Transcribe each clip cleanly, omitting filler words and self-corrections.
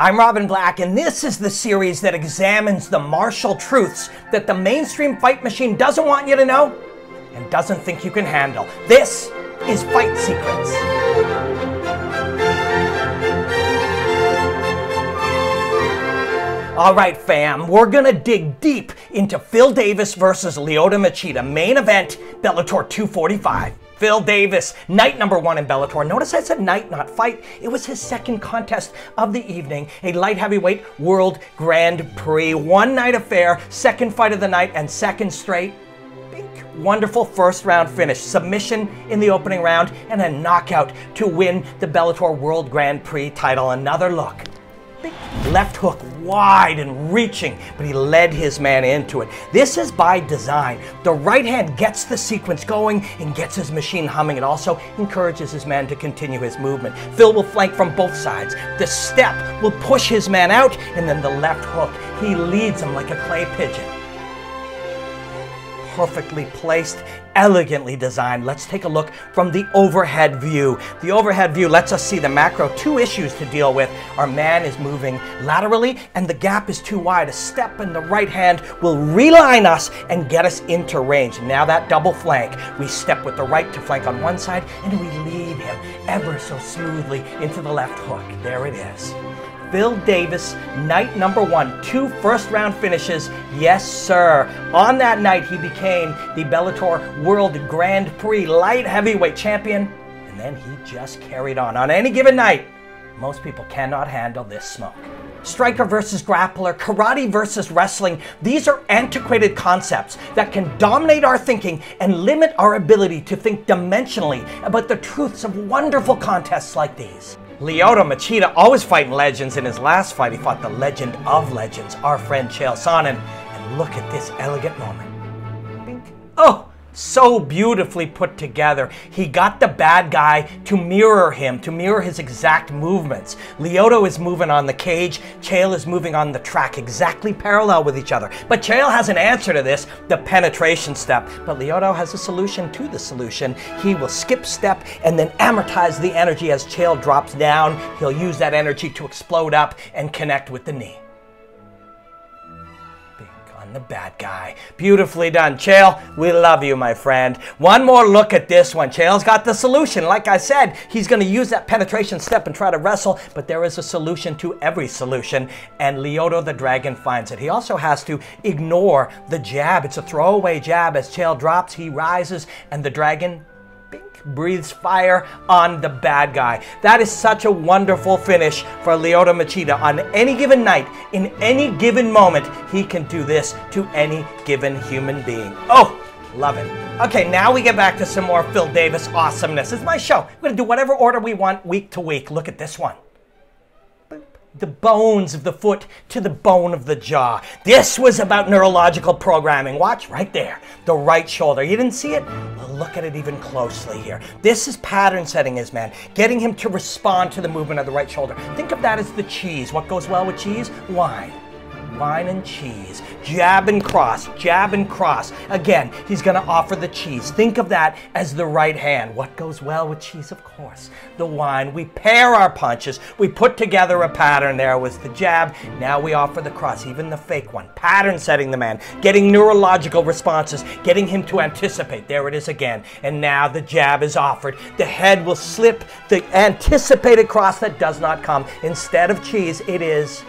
I'm Robin Black, and this is the series that examines the martial truths that the mainstream fight machine doesn't want you to know and doesn't think you can handle. This is Fight Secrets. All right, fam, we're gonna dig deep into Phil Davis versus Lyoto Machida, main event, Bellator 245. Phil Davis, night number 1 in Bellator. Notice I said night, not fight. It was his second contest of the evening, a light heavyweight world Grand Prix. One night affair, second fight of the night, and second straight. Wonderful first round finish. Submission in the opening round, and a knockout to win the Bellator World Grand Prix title. Another look. Big left hook, wide and reaching, but he led his man into it. This is by design. The right hand gets the sequence going and gets his machine humming. It also encourages his man to continue his movement. Phil will flank from both sides. The step will push his man out, and then the left hook, he leads him like a clay pigeon. Perfectly placed, elegantly designed. Let's take a look from the overhead view. The overhead view lets us see the macro. Two issues to deal with. Our man is moving laterally and the gap is too wide. A step in the right hand will realign us and get us into range. Now that double flank, we step with the right to flank on one side and we lead him ever so smoothly into the left hook. There it is. Phil Davis, night number 1, 2 first-round finishes. Yes, sir. On that night, he became the Bellator World Grand Prix light heavyweight champion, and then he just carried on. On any given night, most people cannot handle this smoke. Striker versus grappler, karate versus wrestling. These are antiquated concepts that can dominate our thinking and limit our ability to think dimensionally about the truths of wonderful contests like these. Lyoto Machida always fighting legends. In his last fight, he fought the legend of legends, our friend Chael Sonnen. And look at this elegant moment. Bink. Oh, so beautifully put together. He got the bad guy to mirror him, to mirror his exact movements. Lyoto is moving on the cage. Chael is moving on the track, exactly parallel with each other. But Chael has an answer to this, the penetration step. But Lyoto has a solution to the solution. He will skip step and then amortize the energy as Chael drops down. He'll use that energy to explode up and connect with the knee. The bad guy. Beautifully done. Chael, we love you, my friend. One more look at this one. Chael's got the solution. Like I said, he's going to use that penetration step and try to wrestle, but there is a solution to every solution, and Lyoto the Dragon finds it. He also has to ignore the jab. It's a throwaway jab. As Chael drops, he rises, and the Dragon breathes fire on the bad guy. That is such a wonderful finish for Lyoto Machida. On any given night, in any given moment, he can do this to any given human being. Oh, love it. Okay, now we get back to some more Phil Davis awesomeness. It's my show. We're going to do whatever order we want week to week. Look at this one. The bones of the foot to the bone of the jaw. This was about neurological programming. Watch right there, the right shoulder. You didn't see it? Well, look at it even closely here. This is pattern setting his man, getting him to respond to the movement of the right shoulder. Think of that as the cheese. What goes well with cheese? Wine. Wine and cheese. Jab and cross, jab and cross. Again, he's going to offer the cheese. Think of that as the right hand. What goes well with cheese? Of course, the wine. We pair our punches. We put together a pattern. There was the jab. Now we offer the cross, even the fake one. Pattern setting the man, getting neurological responses, getting him to anticipate. There it is again. And now the jab is offered. The head will slip the anticipated cross that does not come. Instead of cheese, it is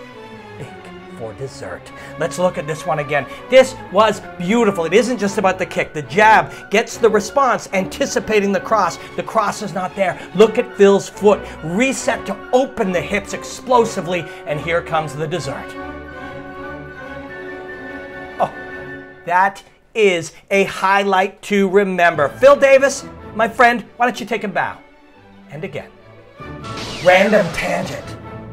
for dessert. Let's look at this one again. This was beautiful. It isn't just about the kick. The jab gets the response, anticipating the cross. The cross is not there. Look at Phil's foot. Reset to open the hips explosively, and here comes the dessert. Oh, that is a highlight to remember. Phil Davis, my friend, why don't you take a bow? And again. Random tangent.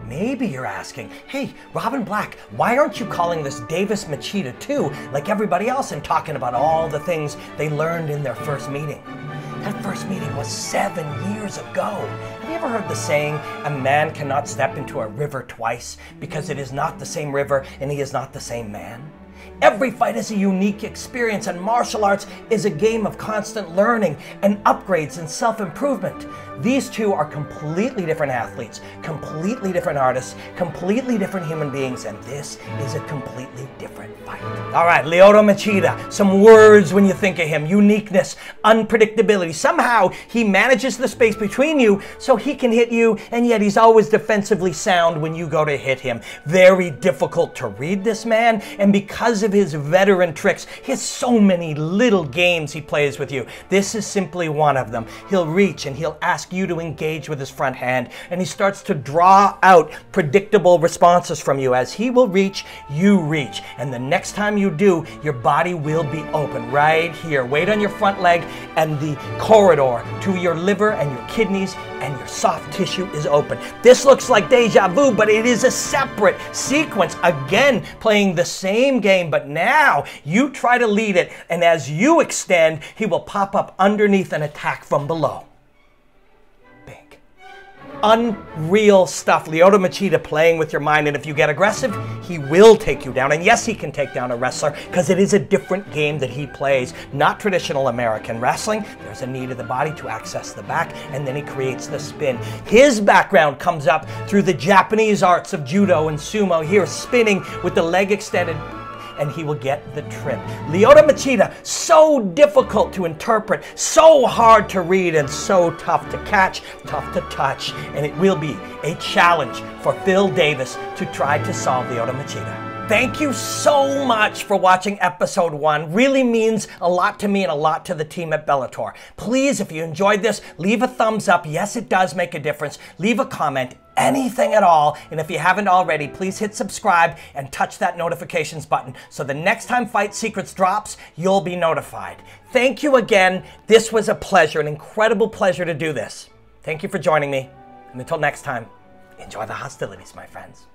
Maybe you're asking, hey, Robin Black, why aren't you calling this Davis Machida 2 like everybody else and talking about all the things they learned in their first meeting? That first meeting was 7 years ago. Have you ever heard the saying, a man cannot step into a river twice because it is not the same river and he is not the same man? Every fight is a unique experience, and martial arts is a game of constant learning and upgrades and self-improvement. These two are completely different athletes, completely different artists, completely different human beings, and this is a completely different fight. All right, Lyoto Machida, some words when you think of him: uniqueness, unpredictability. Somehow he manages the space between you so he can hit you, and yet he's always defensively sound when you go to hit him. Very difficult to read this man, and because of his veteran tricks, he has so many little games he plays with you. This is simply one of them. He'll reach and he'll ask you to engage with his front hand, and he starts to draw out predictable responses from you. As he will reach, you reach, and the next time you do, your body will be open right here. Weight on your front leg, and the corridor to your liver and your kidneys and your soft tissue is open. This looks like deja vu, but it is a separate sequence. Again, playing the same game, but now you try to lead it, and as you extend, he will pop up underneath and attack from below. Unreal stuff. Lyoto Machida playing with your mind, and if you get aggressive, he will take you down. And yes, he can take down a wrestler because it is a different game that he plays. Not traditional American wrestling. There's a knee to the body to access the back, and then he creates the spin. His background comes up through the Japanese arts of judo and sumo. Here, spinning with the leg extended, and he will get the trip. Lyoto Machida, so difficult to interpret, so hard to read, and so tough to catch, tough to touch, and it will be a challenge for Phil Davis to try to solve Lyoto Machida. Thank you so much for watching episode 1. Really means a lot to me and a lot to the team at Bellator. Please, if you enjoyed this, leave a thumbs up. Yes, it does make a difference. Leave a comment, anything at all. And if you haven't already, please hit subscribe and touch that notifications button so the next time Fight Secrets drops, you'll be notified. Thank you again. This was a pleasure, an incredible pleasure to do this. Thank you for joining me. And until next time, enjoy the hostilities, my friends.